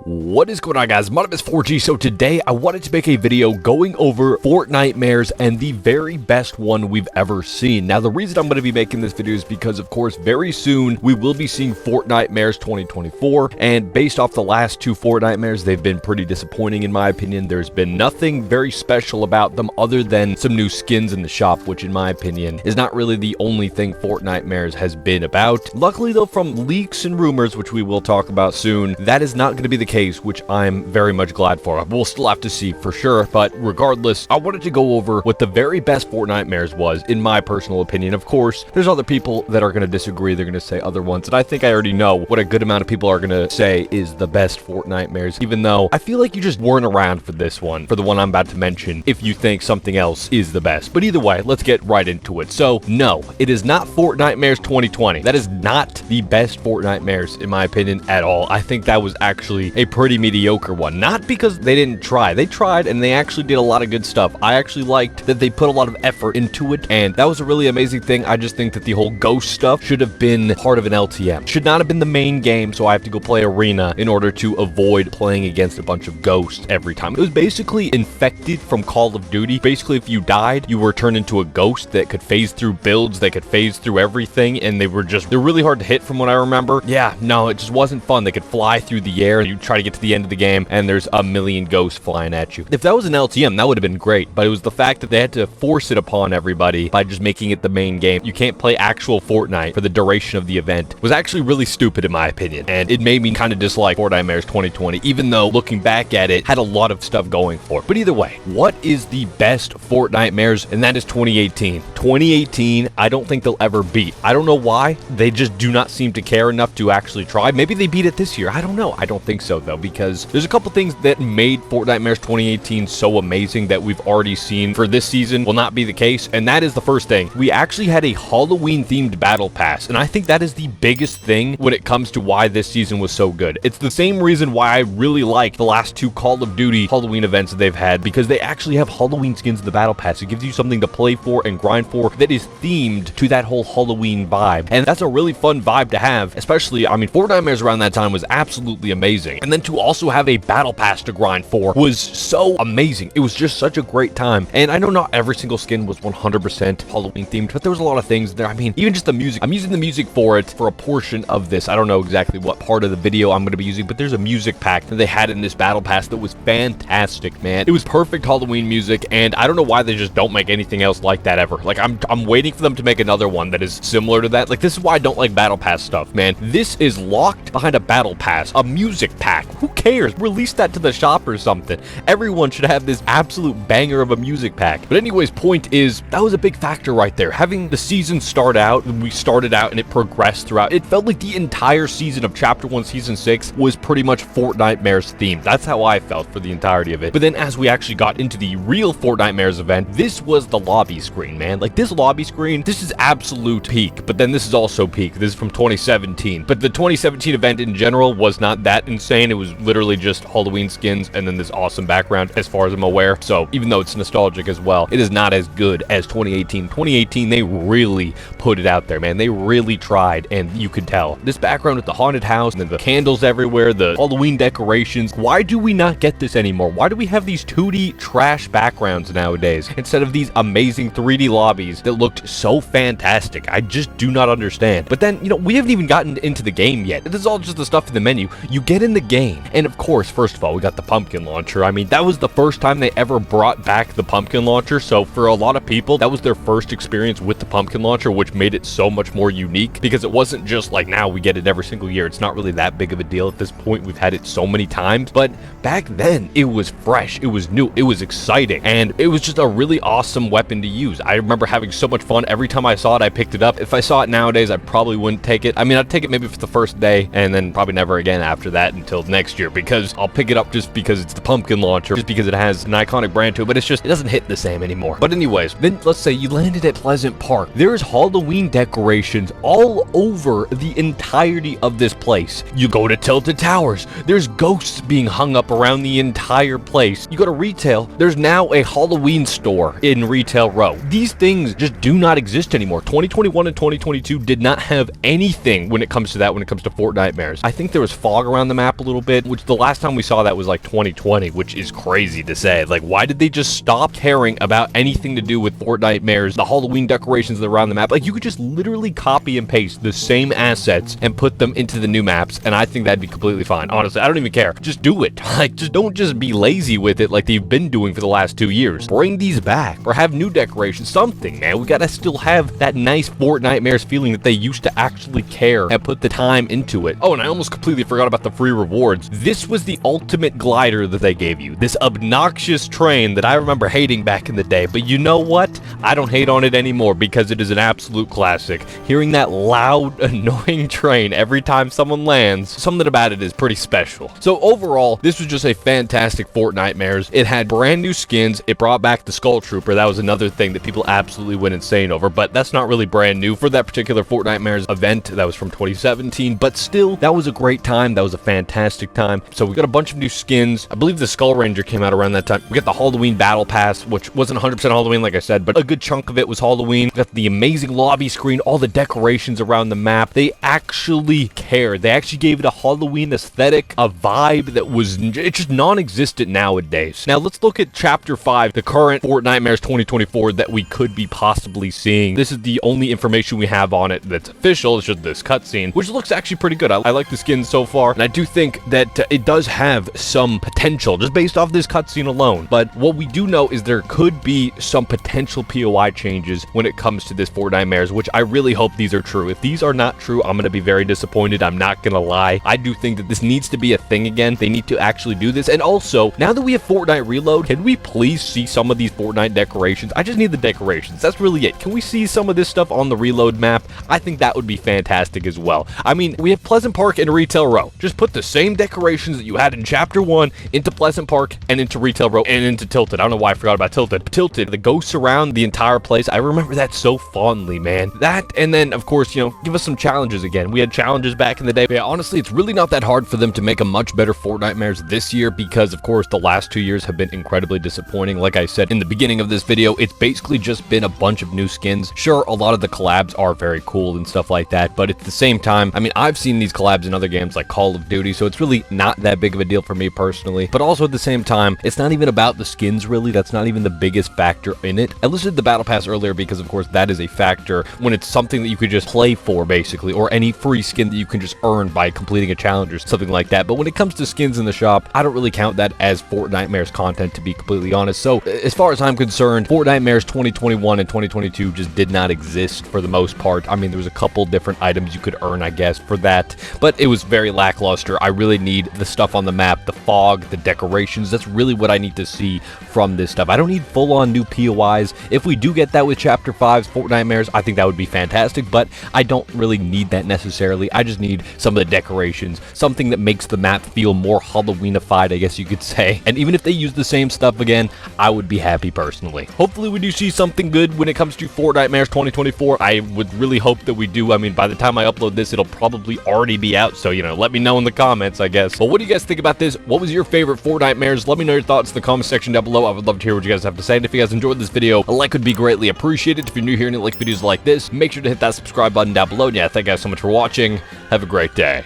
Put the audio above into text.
What is going on, guys? My name is 4G. So today I wanted to make a video going over Fortnitemares and the very best one we've ever seen. Now, the reason I'm going to be making this video is because, of course, very soon we will be seeing Fortnitemares 2024, and based off the last two Fortnitemares, they've been pretty disappointing in my opinion. There's been nothing very special about them other than some new skins in the shop, which in my opinion is not really the only thing Fortnitemares has been about. Luckily though, from leaks and rumors, which we will talk about soon, that is not going to be the case, which I'm very much glad for. We'll still have to see for sure, but regardless, I wanted to go over what the very best Fortnitemares was, in my personal opinion. Of course, there's other people that are going to disagree. They're going to say other ones, and I think I already know what a good amount of people are going to say is the best Fortnitemares, even though I feel like you just weren't around for this one, for the one I'm about to mention, if you think something else is the best. But either way, let's get right into it. So, no, it is not Fortnitemares 2020. That is not the best Fortnitemares, in my opinion, at all. I think that was actually a pretty mediocre one. Not because they didn't try. They tried, and they actually did a lot of good stuff. I actually liked that they put a lot of effort into it, and that was a really amazing thing. I just think that the whole ghost stuff should have been part of an LTM. Should not have been the main game, so I have to go play arena in order to avoid playing against a bunch of ghosts every time. It was basically infected from Call of Duty. Basically, if you died, you were turned into a ghost that could phase through builds, that could phase through everything, and they're really hard to hit from what I remember. Yeah, no, it just wasn't fun. They could fly through the air, and you try to get to the end of the game, and there's a million ghosts flying at you. If that was an LTM, that would have been great, but it was the fact that they had to force it upon everybody by just making it the main game. You can't play actual Fortnite for the duration of the event. It was actually really stupid in my opinion, and it made me kind of dislike Fortnitemares 2020, even though looking back at it, had a lot of stuff going for it. But either way, what is the best Fortnitemares? And that is 2018. 2018, I don't think they'll ever beat. I don't know why. They just do not seem to care enough to actually try. Maybe they beat it this year. I don't know. I don't think so though, because there's a couple things that made Fortnitemares 2018 so amazing that we've already seen for this season will not be the case. And that is the first thing. We actually had a Halloween themed battle pass. And I think that is the biggest thing when it comes to why this season was so good. It's the same reason why I really like the last two Call of Duty Halloween events that they've had, because they actually have Halloween skins in the battle pass. It gives you something to play for and grind for that is themed to that whole Halloween vibe. And that's a really fun vibe to have, especially, I mean, Fortnitemares around that time was absolutely amazing. And then to also have a battle pass to grind for was so amazing. It was just such a great time. And I know not every single skin was 100% Halloween themed, but there was a lot of things there. I mean, even just the music. I'm using the music for it for a portion of this. I don't know exactly what part of the video I'm going to be using, but there's a music pack that they had in this battle pass that was fantastic, man. It was perfect Halloween music, and I don't know why they just don't make anything else like that ever. Like, I'm waiting for them to make another one that is similar to that. Like, this is why I don't like battle pass stuff, man. This is locked behind a battle pass, a music pack. Who cares? Release that to the shop or something. Everyone should have this absolute banger of a music pack. But anyways, point is, that was a big factor right there. Having the season start out, we started out and it progressed throughout. It felt like the entire season of Chapter 1 Season 6 was pretty much Fortnitemares themed. That's how I felt for the entirety of it. But then as we actually got into the real Fortnitemares event, this was the lobby screen, man. Like, this lobby screen, this is absolute peak. But then this is also peak. This is from 2017. But the 2017 event in general was not that insane. It was literally just Halloween skins and then this awesome background as far as I'm aware. So even though it's nostalgic as well, it is not as good as 2018. 2018, they really put it out there, man. They really tried, and you could tell. This background with the haunted house and then the candles everywhere, the Halloween decorations. Why do we not get this anymore? Why do we have these 2D trash backgrounds nowadays instead of these amazing 3D lobbies that looked so fantastic? I just do not understand. But then, you know, we haven't even gotten into the game yet. This is all just the stuff in the menu. You get in the game, and of course, first of all, we got the pumpkin launcher. I mean, that was the first time they ever brought back the pumpkin launcher, so for a lot of people, that was their first experience with the pumpkin launcher, which made it so much more unique, because it wasn't just like now we get it every single year. It's not really that big of a deal at this point. We've had it so many times, but back then, it was fresh, it was new, it was exciting, and it was just a really awesome weapon to use. I remember having so much fun. Every time I saw it, I picked it up. If I saw it nowadays, I probably wouldn't take it. I mean, I'd take it maybe for the first day, and then probably never again after that until next year, because I'll pick it up just because it's the pumpkin launcher, just because it has an iconic brand to it, but it's just, it doesn't hit the same anymore. But anyways, then let's say you landed at Pleasant Park. There's Halloween decorations all over the entirety of this place. You go to Tilted Towers, there's ghosts being hung up around the entire place. You go to retail, there's now a Halloween store in Retail Row. These things just do not exist anymore. 2021 and 2022 did not have anything when it comes to that, when it comes to Fortnitemares. I think there was fog around the map a little little bit, which the last time we saw that was like 2020, which is crazy to say. Like, why did they just stop caring about anything to do with Fortnitemares, the Halloween decorations that are around the map? Like, you could just literally copy and paste the same assets and put them into the new maps, and I think that'd be completely fine. Honestly, I don't even care. Just do it. Like, just don't just be lazy with it like they've been doing for the last 2 years. Bring these back, or have new decorations, something, man. We gotta still have that nice Fortnitemares feeling that they used to actually care and put the time into it. Oh, and I almost completely forgot about the free rewards. This was the ultimate glider that they gave you. This obnoxious train that I remember hating back in the day, but you know what? I don't hate on it anymore because it is an absolute classic. Hearing that loud, annoying train every time someone lands, something about it is pretty special. So overall, this was just a fantastic Fortnitemares. It had brand new skins. It brought back the Skull Trooper. That was another thing that people absolutely went insane over, but that's not really brand new for that particular Fortnitemares event. That was from 2017, but still, that was a great time. That was a fantastic time. So we got a bunch of new skins. I believe the Skull Ranger came out around that time. We got the Halloween Battle Pass, which wasn't 100% Halloween, like I said, but a good chunk of it was Halloween. We got the amazing lobby screen, all the decorations around the map. They actually cared. They actually gave it a Halloween aesthetic, a vibe that was just non-existent nowadays. Now, let's look at Chapter 5, the current Fortnitemares 2024 that we could be possibly seeing. This is the only information we have on it that's official. It's just this cutscene, which looks actually pretty good. I like the skin so far, and I do think that it does have some potential just based off this cutscene alone. But what we do know is there could be some potential POI changes when it comes to this Fortnitemares, which I really hope these are true. If these are not true, I'm going to be very disappointed. I'm not going to lie. I do think that this needs to be a thing again. They need to actually do this. And also, now that we have Fortnite Reload, can we please see some of these Fortnite decorations? I just need the decorations. That's really it. Can we see some of this stuff on the Reload map? I think that would be fantastic as well. I mean, we have Pleasant Park and Retail Row. Just put the same decorations that you had in Chapter 1 into Pleasant Park and into Retail Row and into Tilted. I don't know why I forgot about Tilted. Tilted, the ghosts around the entire place. I remember that so fondly, man. That, and then, of course, you know, give us some challenges again. We had challenges back in the day. But yeah, honestly, it's really not that hard for them to make a much better Fortnitemares this year because, of course, the last 2 years have been incredibly disappointing. Like I said in the beginning of this video, it's basically just been a bunch of new skins. Sure, a lot of the collabs are very cool and stuff like that, but at the same time, I mean, I've seen these collabs in other games like Call of Duty, so it's really not that big of a deal for me personally. But also at the same time, it's not even about the skins really. That's not even the biggest factor in it. I listed the Battle Pass earlier because, of course, that is a factor when it's something that you could just play for, basically, or any free skin that you can just earn by completing a challenge or something like that. But when it comes to skins in the shop, I don't really count that as Fortnitemares content, to be completely honest. So as far as I'm concerned, Fortnitemares 2021 and 2022 just did not exist for the most part. I mean, there was a couple different items you could earn, I guess, for that, but it was very lackluster. I really need the stuff on the map, the fog, the decorations. That's really what I need to see from this stuff. I don't need full-on new POIs. If we do get that with Chapter 5's Fortnitemares, I think that would be fantastic, but I don't really need that necessarily. I just need some of the decorations, something that makes the map feel more Halloweenified, I guess you could say. And even if they use the same stuff again, I would be happy personally. Hopefully we do see something good when it comes to Fortnitemares 2024. I would really hope that we do. I mean, by the time I upload this, it'll probably already be out, so, you know, let me know in the comments, I guess. But what do you guys think about this? What was your favorite Fortnitemares? Let me know your thoughts in the comment section down below. I would love to hear what you guys have to say, and if you guys enjoyed this video, a like would be greatly appreciated. If you're new here and you like videos like this, make sure to hit that subscribe button down below. And yeah, thank you guys so much for watching. Have a great day.